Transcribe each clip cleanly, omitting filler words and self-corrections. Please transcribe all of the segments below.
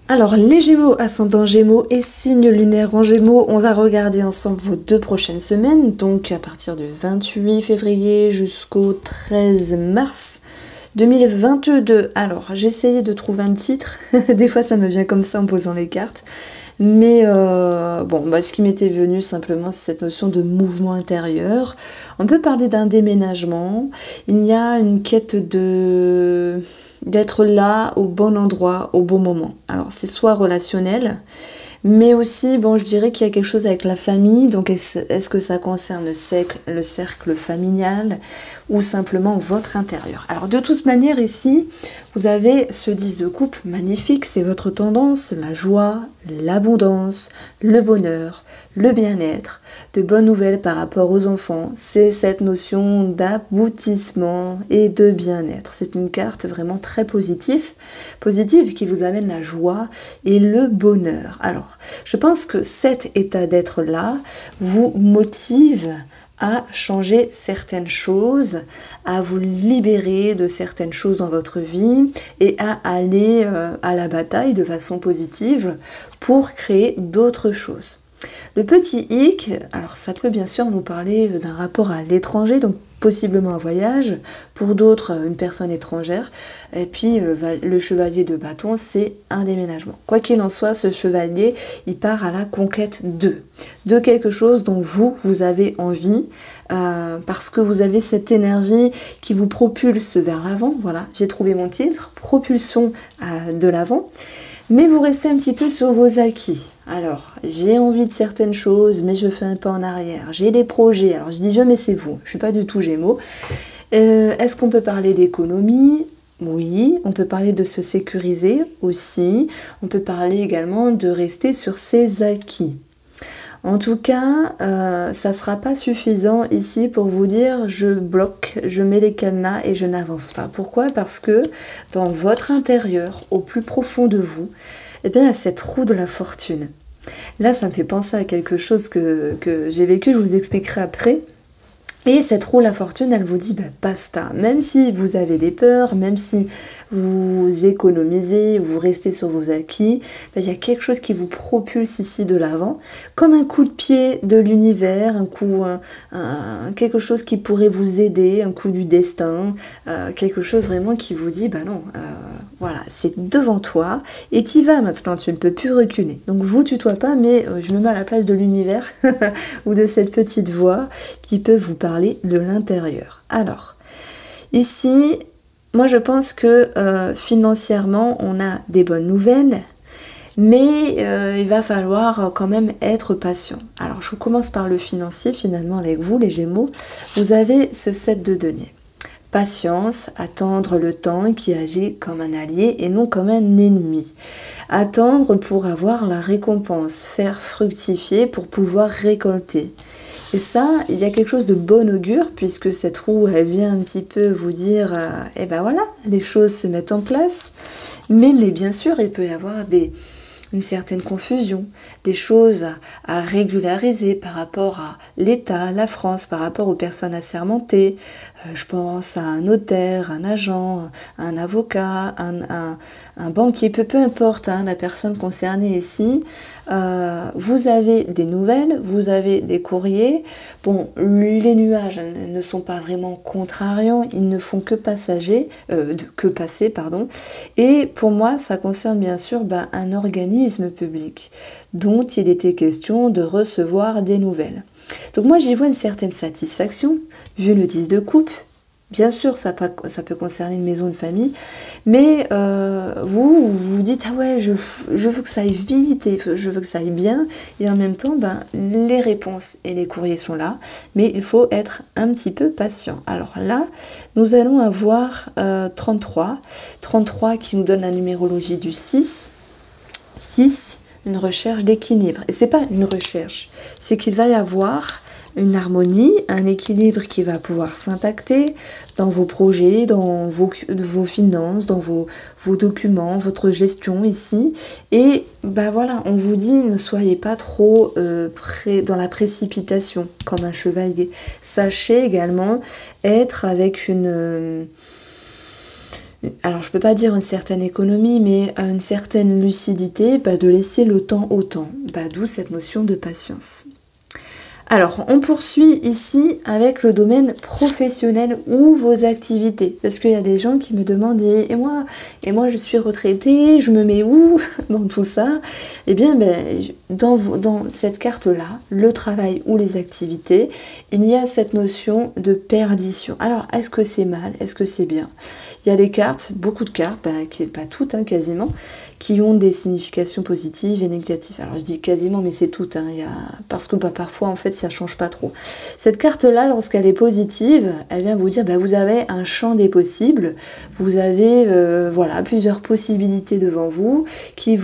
Alors, les Gémeaux, ascendant Gémeaux et signe lunaire en Gémeaux, on va regarder ensemble vos 2 prochaines semaines, donc à partir du 28 février jusqu'au 13 mars 2022. Alors, j'ai essayé de trouver un titre, des fois ça me vient comme ça en posant les cartes, mais ce qui m'était venu simplement, c'est cette notion de mouvement intérieur. On peut parler d'un déménagement, il y a une quête d'être là au bon endroit, au bon moment. Alors c'est soit relationnel, mais aussi, bon, je dirais qu'il y a quelque chose avec la famille. Donc est-ce que ça concerne le cercle familial ou simplement votre intérieur? Alors de toute manière ici, vous avez ce 10 de coupe magnifique, c'est votre tendance, la joie, l'abondance, le bonheur, le bien-être, de bonnes nouvelles par rapport aux enfants. C'est cette notion d'aboutissement et de bien-être. C'est une carte vraiment très positive qui vous amène la joie et le bonheur. Alors, je pense que cet état d'être-là vous motive à changer certaines choses, à vous libérer de certaines choses dans votre vie et à aller à la bataille de façon positive pour créer d'autres choses. Le petit hic, alors ça peut bien sûr nous parler d'un rapport à l'étranger, donc possiblement un voyage, pour d'autres une personne étrangère, et puis le chevalier de bâton, c'est un déménagement. Quoi qu'il en soit, ce chevalier, il part à la conquête de quelque chose dont vous avez envie, parce que vous avez cette énergie qui vous propulse vers l'avant. Voilà, j'ai trouvé mon titre, propulsion de l'avant. Mais vous restez un petit peu sur vos acquis. Alors, j'ai envie de certaines choses, mais je fais un pas en arrière. J'ai des projets. Alors, je dis je, mais c'est vous. Je suis pas du tout Gémeaux. Est-ce qu'on peut parler d'économie? Oui. On peut parler de se sécuriser aussi. On peut parler également de rester sur ses acquis. En tout cas, ça ne sera pas suffisant ici pour vous dire je bloque, je mets les cadenas et je n'avance pas. Pourquoi? Parce que dans votre intérieur, au plus profond de vous, eh bien, il y a cette roue de la fortune. Là, ça me fait penser à quelque chose que j'ai vécu, je vous expliquerai après. Et cette roue la fortune, elle vous dit basta. Même si vous avez des peurs, même si vous économisez, vous restez sur vos acquis, il y a quelque chose qui vous propulse ici de l'avant, comme un coup de pied de l'univers, quelque chose qui pourrait vous aider, un coup du destin, quelque chose vraiment qui vous dit non, voilà, c'est devant toi et t'y vas maintenant, tu ne peux plus reculer. Donc vous tutoie pas, mais je me mets à la place de l'univers ou de cette petite voix qui peut vous parler de l'intérieur. Alors, ici, moi je pense que financièrement, on a des bonnes nouvelles, mais il va falloir quand même être patient. Alors, je commence par le financier finalement avec vous, les Gémeaux. Vous avez ce 7 de denier. Patience, attendre le temps qui agit comme un allié et non comme un ennemi. Attendre pour avoir la récompense, faire fructifier pour pouvoir récolter. Et ça, il y a quelque chose de bon augure puisque cette roue, elle vient un petit peu vous dire, voilà, les choses se mettent en place. Mais bien sûr, il peut y avoir une certaine confusion, des choses à régulariser par rapport à l'État, la France, par rapport aux personnes assermentées. Je pense à un notaire, un agent, un avocat, un banquier, peu importe la personne concernée ici. Vous avez des nouvelles, vous avez des courriers. Bon, les nuages ne sont pas vraiment contrariants, ils ne font que passer, pardon. Et pour moi, ça concerne bien sûr un organisme public dont il était question de recevoir des nouvelles. Donc moi, j'y vois une certaine satisfaction, vu le 10 de coupe. Bien sûr, ça peut concerner une maison, une famille, mais vous dites ah ouais, je veux que ça aille vite et je veux que ça aille bien, et en même temps, les réponses et les courriers sont là, mais il faut être un petit peu patient. Alors là, nous allons avoir 33 qui nous donne la numérologie du 6, une recherche d'équilibre. Et c'est pas une recherche, c'est qu'il va y avoir une harmonie, un équilibre qui va pouvoir s'impacter dans vos projets, dans vos finances, dans vos documents, votre gestion ici. Et voilà, on vous dit ne soyez pas trop dans la précipitation comme un chevalier. Sachez également être avec une alors je peux pas dire une certaine économie, mais une certaine lucidité, de laisser le temps au temps, d'où cette notion de patience. Alors, on poursuit ici avec le domaine professionnel ou vos activités. Parce qu'il y a des gens qui me demandent, et moi je suis retraitée, je me mets où dans tout ça? Eh bien, dans cette carte-là, le travail ou les activités, il y a cette notion de perdition. Alors, est-ce que c'est mal? Est-ce que c'est bien? Il y a des cartes, beaucoup de cartes, pas toutes quasiment, qui ont des significations positives et négatives. Alors je dis quasiment, mais c'est toutes, parce que parfois en fait ça change pas trop. Cette carte-là, lorsqu'elle est positive, elle vient vous dire, vous avez un champ des possibles, vous avez plusieurs possibilités devant vous qui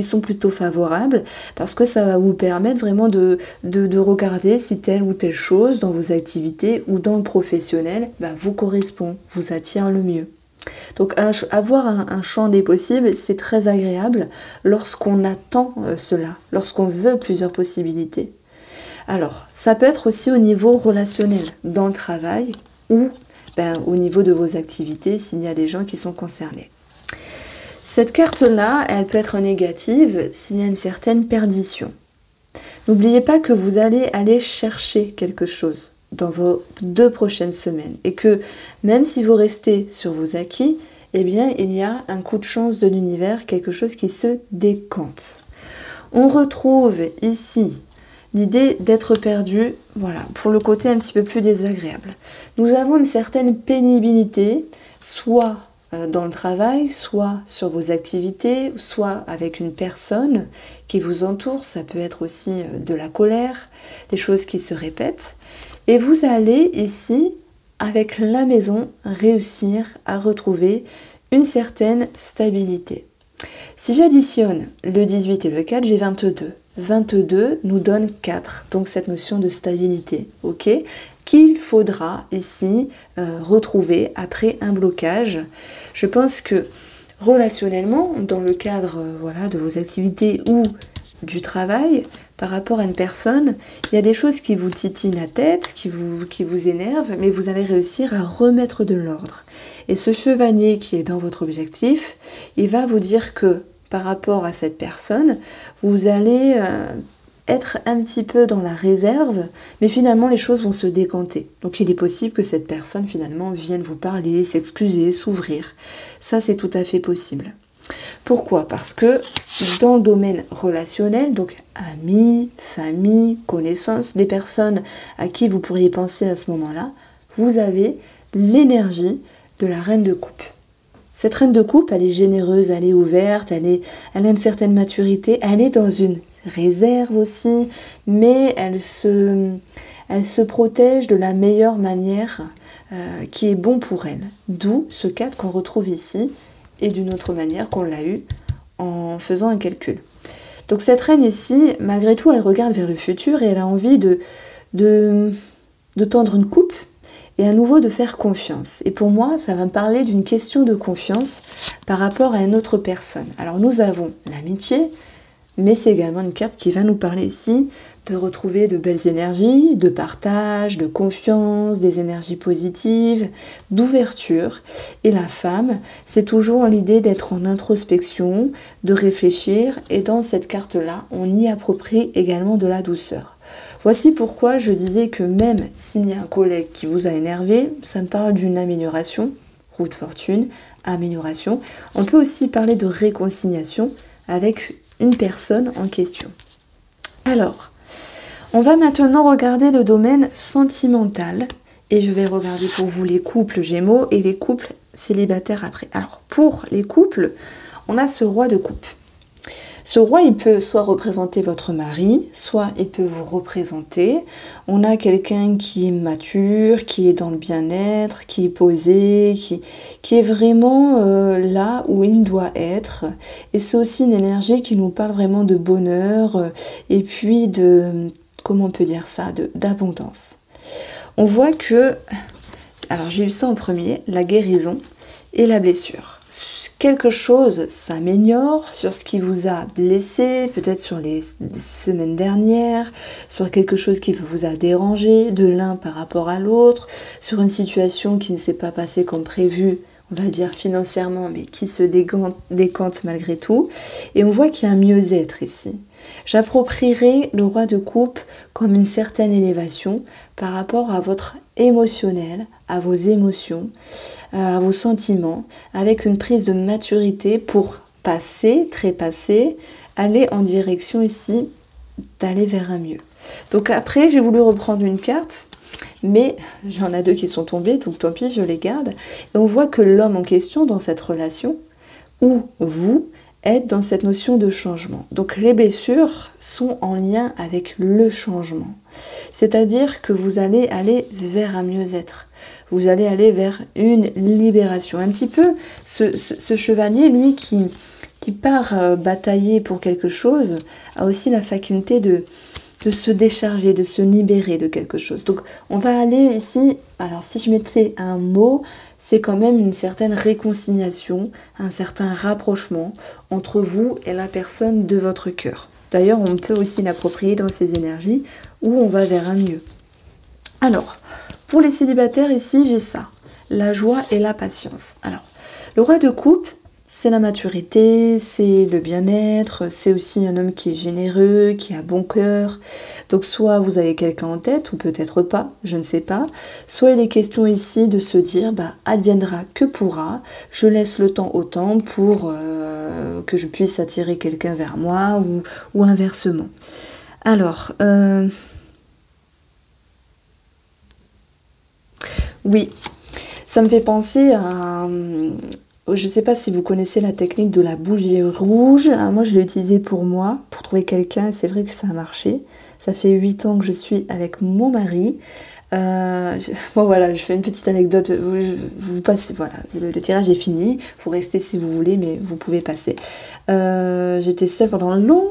sont plutôt favorables, parce que ça va vous permettre vraiment de regarder si telle ou telle chose dans vos activités ou dans le professionnel vous correspond, vous attire le mieux. Donc avoir un champ des possibles, c'est très agréable lorsqu'on attend cela, lorsqu'on veut plusieurs possibilités. Alors, ça peut être aussi au niveau relationnel, dans le travail ou au niveau de vos activités, s'il y a des gens qui sont concernés. Cette carte-là, elle peut être négative s'il y a une certaine perdition. N'oubliez pas que vous allez aller chercher quelque chose dans vos 2 prochaines semaines et que même si vous restez sur vos acquis, il y a un coup de chance de l'univers, quelque chose qui se décante. On retrouve ici l'idée d'être perdu, pour le côté un petit peu plus désagréable. Nous avons une certaine pénibilité, soit dans le travail, soit sur vos activités, soit avec une personne qui vous entoure, ça peut être aussi de la colère, des choses qui se répètent. Et vous allez ici, avec la maison, réussir à retrouver une certaine stabilité. Si j'additionne le 18 et le 4, j'ai 22. 22 nous donne 4, donc cette notion de stabilité, qu'il faudra ici retrouver après un blocage. Je pense que relationnellement, dans le cadre de vos activités ou du travail, par rapport à une personne, il y a des choses qui vous titillent la tête, qui vous énervent, mais vous allez réussir à remettre de l'ordre. Et ce chevalier qui est dans votre objectif, il va vous dire que par rapport à cette personne, vous allez être un petit peu dans la réserve, mais finalement les choses vont se décanter. Donc il est possible que cette personne finalement vienne vous parler, s'excuser, s'ouvrir. Ça c'est tout à fait possible. Pourquoi? Parce que dans le domaine relationnel, donc amis, famille, connaissances, des personnes à qui vous pourriez penser à ce moment-là, vous avez l'énergie de la reine de coupe. Cette reine de coupe, elle est généreuse, elle est ouverte, elle a une certaine maturité, elle est dans une réserve aussi, mais elle se protège de la meilleure manière qui est bon pour elle. D'où ce 4 qu'on retrouve ici, et d'une autre manière qu'on l'a eu en faisant un calcul. Donc cette reine ici, malgré tout, elle regarde vers le futur et elle a envie de tendre une coupe et à nouveau de faire confiance. Et pour moi, ça va me parler d'une question de confiance par rapport à une autre personne. Alors nous avons l'amitié, mais c'est également une carte qui va nous parler ici de retrouver de belles énergies, de partage, de confiance, des énergies positives, d'ouverture. Et la femme, c'est toujours l'idée d'être en introspection, de réfléchir, et dans cette carte-là, on y approprie également de la douceur. Voici pourquoi je disais que même s'il y a un collègue qui vous a énervé, ça me parle d'une amélioration, roue de fortune, amélioration. On peut aussi parler de réconciliation avec une personne en question. Alors, on va maintenant regarder le domaine sentimental et je vais regarder pour vous les couples Gémeaux et les couples célibataires après. Alors, pour les couples, on a ce roi de coupe. Ce roi, il peut soit représenter votre mari, soit il peut vous représenter. On a quelqu'un qui est mature, qui est dans le bien-être, qui est posé, qui est vraiment là où il doit être. Et c'est aussi une énergie qui nous parle vraiment de bonheur et puis de, comment on peut dire ça, d'abondance. On voit que, alors j'ai eu ça en premier, la guérison et la blessure. Quelque chose s'améliore sur ce qui vous a blessé, peut-être sur les semaines dernières, sur quelque chose qui vous a dérangé de l'un par rapport à l'autre, sur une situation qui ne s'est pas passée comme prévu on va dire financièrement, mais qui se décante malgré tout. Et on voit qu'il y a un mieux-être ici. J'approprierai le roi de coupe comme une certaine élévation par rapport à votre émotionnel, à vos émotions, à vos sentiments, avec une prise de maturité pour trépasser, aller en direction ici d'aller vers un mieux. Donc après, j'ai voulu reprendre une carte, mais j'en ai deux qui sont tombées, donc tant pis, je les garde. Et on voit que l'homme en question dans cette relation, ou vous, êtes dans cette notion de changement. Donc les blessures sont en lien avec le changement. C'est-à-dire que vous allez aller vers un mieux-être. Vous allez aller vers une libération. Un petit peu ce chevalier, lui, qui part batailler pour quelque chose, a aussi la faculté de se décharger, de se libérer de quelque chose. Donc on va aller ici, alors si je mettais un mot, c'est quand même une certaine réconciliation, un certain rapprochement entre vous et la personne de votre cœur. D'ailleurs, on peut aussi l'approprier dans ces énergies où on va vers un mieux. Alors, pour les célibataires ici, j'ai ça, la joie et la patience. Alors, le roi de coupe, c'est la maturité, c'est le bien-être, c'est aussi un homme qui est généreux, qui a bon cœur. Donc soit vous avez quelqu'un en tête, ou peut-être pas, je ne sais pas. Soit il est question ici de se dire, adviendra que pourra, je laisse le temps au temps pour que je puisse attirer quelqu'un vers moi, ou inversement. Alors, oui, ça me fait penser à... Je ne sais pas si vous connaissez la technique de la bougie rouge. Moi, je l'ai utilisée pour moi, pour trouver quelqu'un. C'est vrai que ça a marché. Ça fait 8 ans que je suis avec mon mari. Bon, voilà, je fais une petite anecdote. Vous passez, voilà, le tirage est fini. Vous restez si vous voulez, mais vous pouvez passer. J'étais seule pendant longtemps.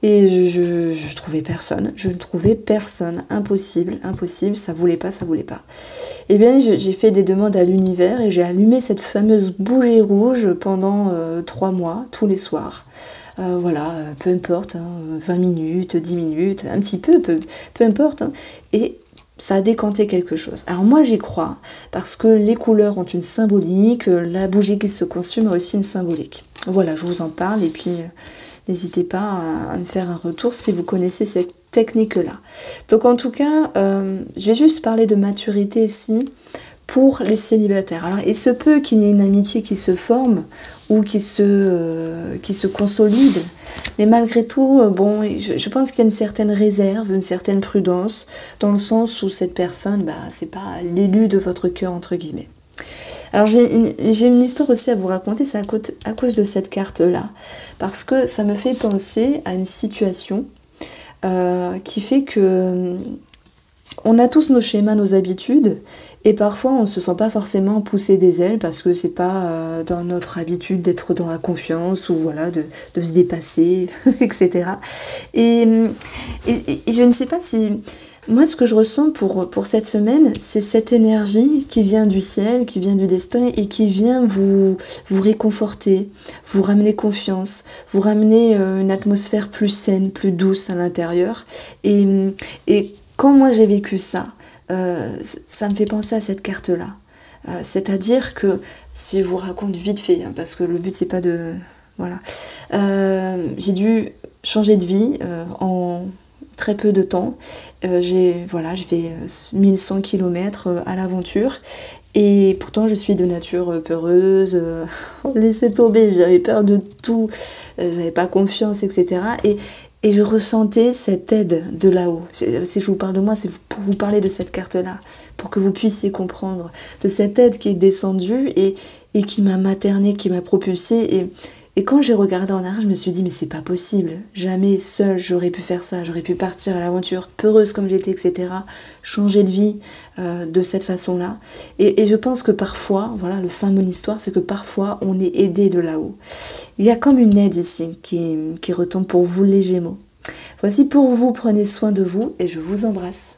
Et je trouvais personne. Je ne trouvais personne. Impossible. Ça voulait pas. Eh bien, j'ai fait des demandes à l'univers et j'ai allumé cette fameuse bougie rouge pendant 3 mois, tous les soirs. Voilà, peu importe, 20 minutes, 10 minutes, un petit peu importe. Et ça a décanté quelque chose. Alors moi, j'y crois, parce que les couleurs ont une symbolique, la bougie qui se consume a aussi une symbolique. Voilà, je vous en parle, et puis n'hésitez pas à me faire un retour si vous connaissez cette technique-là. Donc en tout cas, je vais juste parler de maturité ici pour les célibataires. Alors il se peut qu'il y ait une amitié qui se forme ou qui se consolide, mais malgré tout, bon, je pense qu'il y a une certaine réserve, une certaine prudence, dans le sens où cette personne, c'est pas l'élu de votre cœur, entre guillemets. Alors j'ai une histoire aussi à vous raconter, c'est à cause de cette carte-là, parce que ça me fait penser à une situation qui fait que on a tous nos schémas, nos habitudes, et parfois on ne se sent pas forcément pousser des ailes parce que c'est pas dans notre habitude d'être dans la confiance ou voilà de se dépasser, etc. Et je ne sais pas si... Moi, ce que je ressens pour cette semaine, c'est cette énergie qui vient du ciel, qui vient du destin et qui vient vous réconforter, vous ramener confiance, vous ramener une atmosphère plus saine, plus douce à l'intérieur. Et quand moi j'ai vécu ça, ça me fait penser à cette carte-là. C'est-à-dire que, si je vous raconte vite fait, parce que le but c'est pas de... Voilà. J'ai dû changer de vie en très peu de temps. J'ai fait 1100 km à l'aventure. Et pourtant, je suis de nature peureuse. Laissez tomber, j'avais peur de tout. J'avais pas confiance, etc. Et je ressentais cette aide de là-haut. Si je vous parle de moi, c'est pour vous parler de cette carte-là, pour que vous puissiez comprendre de cette aide qui est descendue et qui m'a maternée, qui m'a propulsée. Et quand j'ai regardé en arrière, je me suis dit, mais c'est pas possible. Jamais seule, j'aurais pu faire ça. J'aurais pu partir à l'aventure, peureuse comme j'étais, etc. Changer de vie de cette façon-là. Et je pense que parfois, voilà, le fin de mon histoire, c'est que parfois, on est aidé de là-haut. Il y a comme une aide ici qui retombe pour vous, les Gémeaux. Voici pour vous, prenez soin de vous et je vous embrasse.